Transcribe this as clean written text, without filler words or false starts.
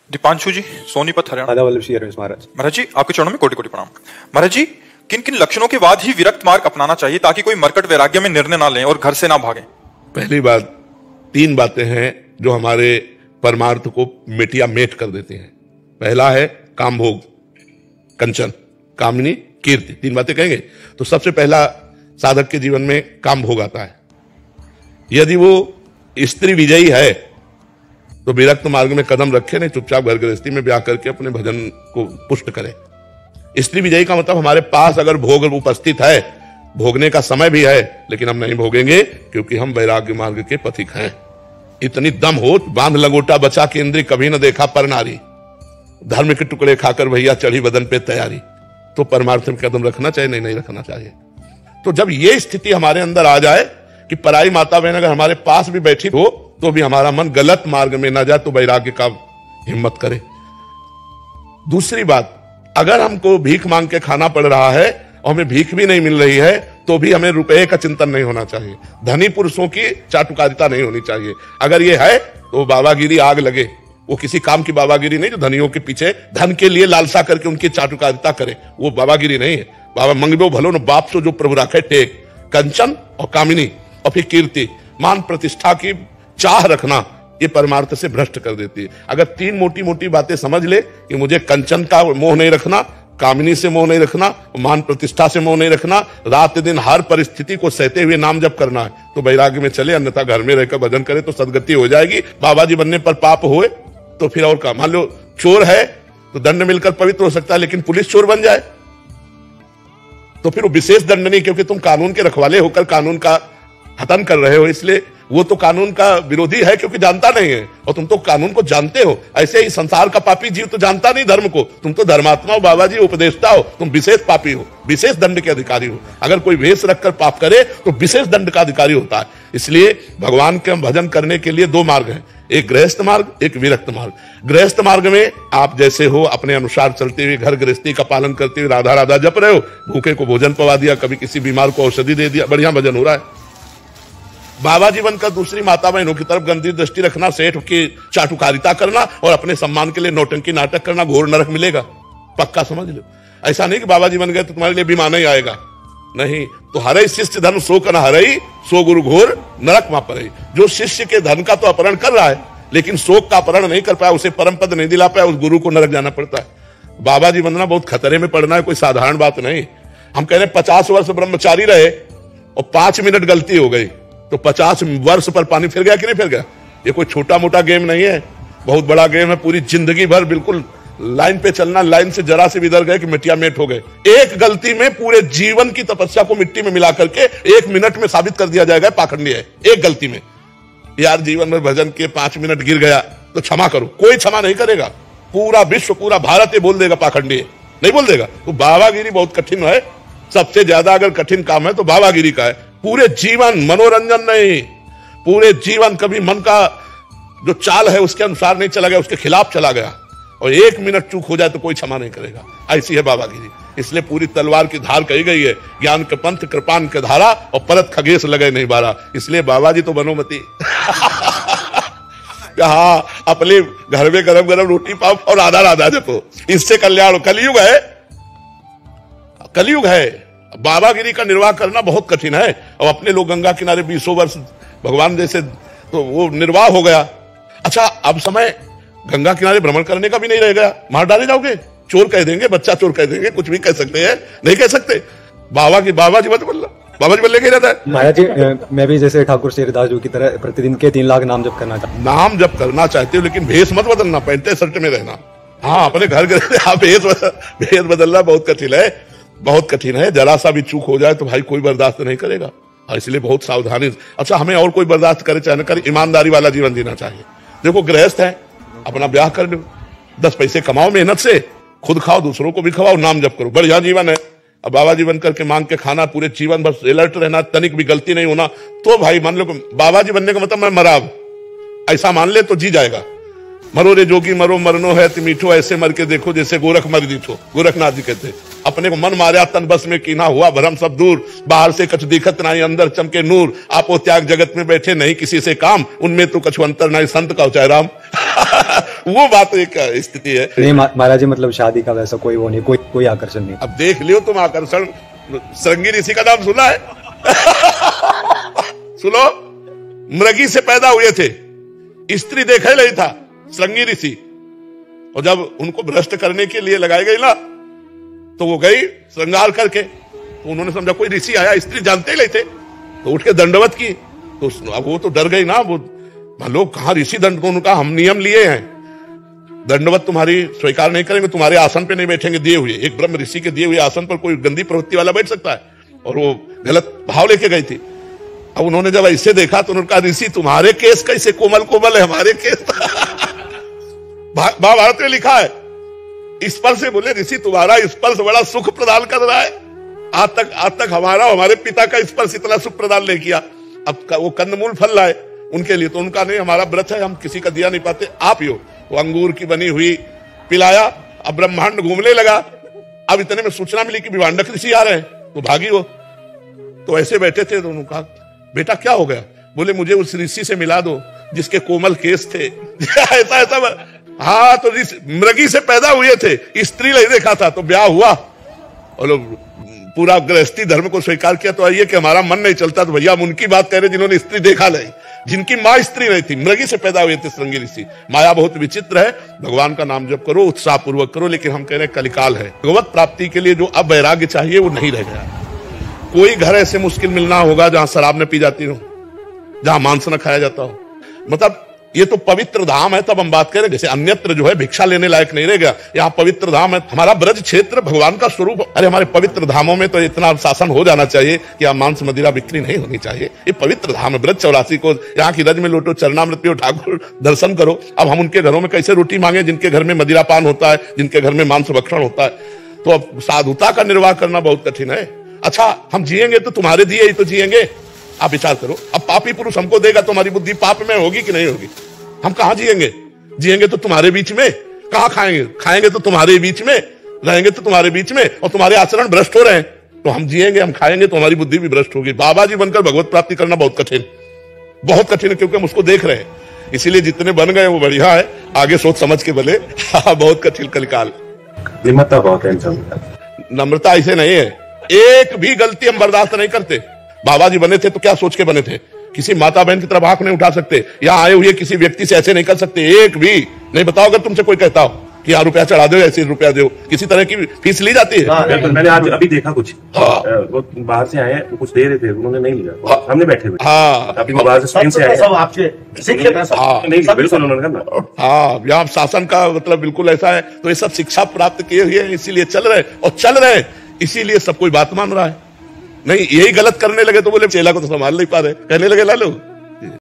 दीपांशु जी, सोनीपत, हरियाणा। दादा वल्लभ श्री हरवंश महाराज। महाराज जी, आपके चरणों में कोटि कोटि प्रणाम। महाराज जी, किन किन लक्षणों के बाद ही विरक्त मार्ग अपनाना चाहिए ताकि कोई मरकट वैराग्य में निर्णय ना लें और घर से ना भागें? पहली बात, 3 बातें हैं जो हमारे परमार्थ को मेटिया मेट कर देती हैं। पहला है काम भोग, कंचन, कामनी, कीर्ति। 3 बातें कहेंगे तो सबसे पहला साधक के जीवन में काम भोग आता है। यदि वो स्त्री विजयी है तो विरक्त मार्ग में कदम रखे नहीं, चुपचाप घर गृहस्थी में ब्याह करके अपने भजन को पुष्ट करे। स्त्री विजयी का मतलब हमारे पास अगर भोग उपस्थित है, भोगने का समय भी है, लेकिन हम नहीं भोगेंगे क्योंकि हम वैराग्य मार्ग के पथिक हैं। इतनी दम हो, बांध लंगोटा बचा केंद्री, कभी न देखा पर नारी, धर्म के टुकड़े खाकर भैया चढ़ी बदन पे तैयारी। तो परमार्थ में कदम रखना चाहिए, नहीं रखना चाहिए। तो जब ये स्थिति हमारे अंदर आ जाए कि पराई माता बहन अगर हमारे पास भी बैठी हो तो भी हमारा मन गलत मार्ग में ना जाए, तो वैराग्य का हिम्मत करे। दूसरी बात, अगर हमको भीख मांग के खाना पड़ रहा है और हमें भीख भी नहीं मिल रही है तो भी हमें रुपए का चिंतन नहीं होना चाहिए। धनी पुरुषों की चाटुकारिता नहीं होनी चाहिए। अगर ये है तो बाबागिरी आग लगे। वो किसी काम की बाबागिरी नहीं जो धनियों के पीछे धन के लिए लालसा करके उनकी चाटुकारिता करे, वो बाबागिरी नहीं है। बाबा मंगबो भलो न बाप से जो प्रभु राखे टेक, कंचन और कामिनी और फिर कीर्ति, मान प्रतिष्ठा की चाह रखना, ये परमार्थ से भ्रष्ट कर देती है। अगर 3 मोटी मोटी बातें समझ ले कि मुझे कंचन का मोह नहीं रखना, कामिनी से मोह नहीं रखना, मान प्रतिष्ठा से मोह नहीं रखना, रात दिन हर परिस्थिति को सहते हुए नाम जप करना है, तो वैराग्य में चले। अन्यथा घर में रहकर भजन करे तो सदगति हो जाएगी। बाबा जी बनने पर पाप हुए तो फिर और का, मान लो चोर है तो दंड मिलकर पवित्र हो सकता है, लेकिन पुलिस चोर बन जाए तो फिर वो विशेष दंड नहीं, क्योंकि तुम कानून के रखवाले होकर कानून का हतन कर रहे हो। इसलिए वो तो कानून का विरोधी है क्योंकि जानता नहीं है, और तुम तो कानून को जानते हो। ऐसे ही संसार का पापी जीव तो जानता नहीं धर्म को। तुम तो धर्मात्मा हो, बाबा जी उपदेष्टा हो, तुम विशेष पापी हो, विशेष दंड के अधिकारी हो। अगर कोई वेश रखकर पाप करे तो विशेष दंड का अधिकारी होता है। इसलिए भगवान के भजन करने के लिए 2 मार्ग हैं, एक गृहस्थ मार्ग, एक विरक्त मार्ग। गृहस्थ मार्ग में आप जैसे हो अपने अनुसार चलते हुए घर गृहस्थी का पालन करते हुए राधा राधा जप रहे हो, भूखे को भोजन पवा दिया, कभी किसी बीमार को औषधि दे दिया, बढ़िया भजन हो रहा है। बाबा जी बनकर दूसरी माता बहनों की तरफ गंदी दृष्टि रखना, सेठ की चाटुकारिता करना और अपने सम्मान के लिए नौटंकी नाटक करना, घोर नरक मिलेगा, पक्का समझ लो। ऐसा नहीं कि बाबा जी बन गए तो तुम्हारे लिए बीमा नहीं आएगा, नहीं। तो हरे शिष्य धन सो कर हरई, सो गुरु घोर नरक मा पड़ई। जो शिष्य के धन का तो अपहरण कर रहा है लेकिन शोक का अपहरण नहीं कर पाया, उसे परम पद नहीं दिला पाया, उस गुरु को नरक जाना पड़ता है। बाबा जी बनना बहुत खतरे में पड़ना है, कोई साधारण बात नहीं। हम कह रहे 50 वर्ष ब्रह्मचारी रहे और 5 मिनट गलती हो गई तो 50 वर्ष पर पानी फिर गया कि नहीं फिर गया? ये कोई छोटा मोटा गेम नहीं है, बहुत बड़ा गेम है। पूरी जिंदगी भर बिल्कुल लाइन पे चलना, लाइन से जरा से भी इधर गए कि मिट्टिया मेट हो गए। एक गलती में पूरे जीवन की तपस्या को मिट्टी में मिला करके 1 मिनट में साबित कर दिया जाएगा पाखंडी है। एक गलती में यार जीवन में भजन के 5 मिनट गिर गया तो क्षमा करो, कोई क्षमा नहीं करेगा। पूरा विश्व, पूरा भारत ये बोल देगा पाखंडी है, नहीं बोल देगा। तो बाबागिरी बहुत कठिन है, सबसे ज्यादा अगर कठिन काम है तो बाबागिरी का है। पूरे जीवन मनोरंजन नहीं, पूरे जीवन कभी मन का जो चाल है उसके अनुसार नहीं चला गया, उसके खिलाफ चला गया और 1 मिनट चूक हो जाए तो कोई क्षमा नहीं करेगा। ऐसी है बाबागिरी। इसलिए पूरी तलवार की धार कही गई है, ज्ञान के पंथ कृपान के धारा और परत खगेश लगे नहीं बारा। इसलिए बाबा जी तो बनोमती हाँ, अपने घर में गरम गरम रोटी पाओ और राधा राधा जपो, इससे कल्याण। कलयुग है, कलयुग है। बाबागिरी का निर्वाह करना बहुत कठिन है। और अपने लोग गंगा किनारे 20 वर्ष भगवान जैसे, तो वो निर्वाह हो गया। अच्छा, अब समय गंगा किनारे भ्रमण करने का भी नहीं रह गया। मार डाले जाओगे, चोर कह देंगे, बच्चा चोर कह देंगे, कुछ भी कह सकते हैं, नहीं कह सकते। बाबा जी मत बोलना, बाबा जी बोलने के रहता है। महाराज जी, मैं भी जैसे ठाकुर शेरदास जी की तरह प्रतिदिन के 3 लाख नाम जप करना चाहता हूं। नाम जप करना चाहते हो लेकिन भेष मत बदलना, पैंटे शर्ट में रहना। हाँ, अपने घर भेष बदलना बहुत कठिन है, बहुत कठिन है। जरा सा भी चूक हो जाए तो भाई कोई बर्दाश्त नहीं करेगा, और इसलिए बहुत सावधानी। अच्छा, हमें और कोई बर्दाश्त करे चाहे न करे, ईमानदारी वाला जीवन जीना चाहिए। देखो गृहस्थ है, अपना ब्याह कर लो, 10 पैसे कमाओ मेहनत से, खुद खाओ, दूसरों को भी खवाओ, नाम जप करो, बढ़िया जीवन है। अब बाबा जी बन करके मांग के खाना, पूरे जीवन बस अलर्ट रहना, तनिक भी गलती नहीं होना, तो भाई मान लो बाबा जी बनने का मतलब मैं मराब, ऐसा मान ले तो जी जाएगा। मरो रे जोगी मरो मरनो है ती मीठो, ऐसे मर के देखो जैसे गोरख मर दीठो, गोरखनाथ जी कहते। अपने को मन मार्या तन बस में कीना हुआ, भरम सब दूर, बाहर से कछ दिखत नहीं अंदर चमके नूर, आपो त्याग जगत में बैठे नहीं किसी से काम, उनमें तो कछु अंतर नहीं संत का उचाय राम। वो बात एक स्थिति है। नहीं महाराज जी, मतलब शादी का वैसा कोई वो नहीं, कोई आकर्षण नहीं। अब देख लियो तुम आकर्षण, श्रृंगी ऋषि का नाम सुना है? सुनो, मृगी से पैदा हुए थे, स्त्री देखा ही नहीं था श्रृंगी ऋषि, और जब उनको भ्रष्ट करने के लिए लगाई गई ना, तो वो गई श्रृंगार करके, तो उन्होंने समझा कोई ऋषि आया, स्त्री जानते ही नहीं थे, तो उठ के दंडवत की। तो अब वो तो डर गई ना, वो लोग कहां ऋषि दंड, उनका हम नियम लिए हैं, दंडवत तुम्हारी स्वीकार नहीं करेंगे, तुम्हारे आसन पे नहीं बैठेंगे दिए हुए। एक ब्रह्म ऋषि के दिए हुए आसन पर कोई गंदी प्रवृत्ति वाला बैठ सकता है? और वो गलत भाव लेके गई थी। अब उन्होंने जब ऐसे देखा तो उन्होंने कहा, ऋषि तुम्हारे केस कैसे कोमल कोमल है, हमारे केस महाभारत में लिखा है, स्पर्श से बोले ऋषि तुम्हारा स्पर्श बड़ा सुख प्रदान कर रहा है, आज तक हमारे पिता का स्पर्श इतना सुख प्रदान नहीं किया। अब वो कंदमूल फल लाए उनके लिए, तो उनका नहीं, हमारा व्रत है, हम किसी का दिया नहीं पाते, आप ही हो। वो अंगूर की बनी हुई पिलाया, अब ब्रह्मांड घूमने लगा। अब इतने में सूचना मिली कि विवांडक ऋषि आ रहे हैं, तो भागी हो। तो ऐसे बैठे थे, तो उन्होंने कहा बेटा क्या हो गया? बोले मुझे उस ऋषि से मिला दो जिसके कोमल केस थे। ऐसा हाँ, तो मृगी से पैदा हुए थे, स्त्री नहीं देखा था, तो ब्याह हुआ और पूरा गृहस्थी धर्म को स्वीकार किया। तो आइए कि हमारा मन नहीं चलता, तो भैया हम उनकी बात कह रहे जिन्होंने स्त्री देखा नहीं, जिनकी माँ स्त्री नहीं थी, मृगी से पैदा हुए थे श्रृंगी ऋषि। माया बहुत विचित्र है, भगवान का नाम जप करो, उत्साह पूर्वक करो, लेकिन हम कह रहे हैं कलिकाल है। भगवत प्राप्ति के लिए जो अब वैराग्य चाहिए वो नहीं रह गया। कोई घर ऐसे मुश्किल मिलना होगा जहां शराब न पी जाती हो, जहां मांस न खाया जाता हो। मतलब ये तो पवित्र धाम है, तब हम बात करें। जैसे अन्यत्र जो है भिक्षा लेने लायक नहीं रह गया, यहाँ पवित्र धाम है। हमारा ब्रज क्षेत्र भगवान का स्वरूप। अरे हमारे पवित्र धामों में तो इतना शासन हो जाना चाहिए कि यहाँ मांस मदिरा बिक्री नहीं होनी चाहिए। ये पवित्र धाम है, ब्रज 84 को यहाँ की रज में लोटो, चरणामृत पियो, ठाकुर दर्शन करो। अब हम उनके घरों में कैसे रोटी मांगे जिनके घर में मदिरा पान होता है, जिनके घर में मांस भक्षण होता है? तो अब साधुता का निर्वाह करना बहुत कठिन है। अच्छा, हम जिएंगे तो तुम्हारे दिए ही तो जिएंगे। आप विचार करो, अब पापी पुरुष हमको देगा तो हमारी बुद्धि पाप में होगी कि नहीं होगी? हम कहां जिएंगे? जिएंगे तो तुम्हारे बीच में। कहां खाएंगे? खाएंगे तो तुम्हारे बीच में, रहेंगे तो तुम्हारे बीच में, और तुम्हारे आचरण भ्रष्ट हो रहे हैं। तो हम जिएंगे, हम खाएंगे तो हमारी बुद्धि भी भ्रष्ट होगी। बाबा जी बनकर भगवत प्राप्ति करना बहुत कठिन है, क्योंकि हम उसको देख रहे हैं। इसीलिए जितने बन गए वो बढ़िया है, आगे सोच समझ के बने। बहुत कठिन कलिकाल। निम्रता बहुत है, नम्रता ऐसे नहीं है, एक भी गलती हम बर्दाश्त नहीं करते। बाबा जी बने थे तो क्या सोच के बने थे? किसी माता बहन की तरफ आंख नहीं उठा सकते, यहाँ आए हुए किसी व्यक्ति से ऐसे नहीं कर सकते, एक भी नहीं। बताओ अगर तुमसे कोई कहता हो कि यहाँ रुपया चढ़ा दो, ऐसे रुपया दो, किसी तरह की फीस ली जाती है? मैंने आज अभी देखा कुछ, वो बाहर से आए, वो कुछ दे रहे थे, उन्होंने नहीं लिया, सामने बैठे हुए। हाँ, अभी बाहर से स्पेन से आए, सब आपसे बिल्कुल उन्होंने कहा। हाँ, यहाँ शासन का मतलब बिल्कुल ऐसा है। तो ये सब शिक्षा प्राप्त किए हुए हैं, इसीलिए चल रहे हैं, इसीलिए सब कोई बात मान रहा है। नहीं, यही गलत करने लगे तो बोले चेला को तो संभाल नहीं पा रहे, कहने लगे लालू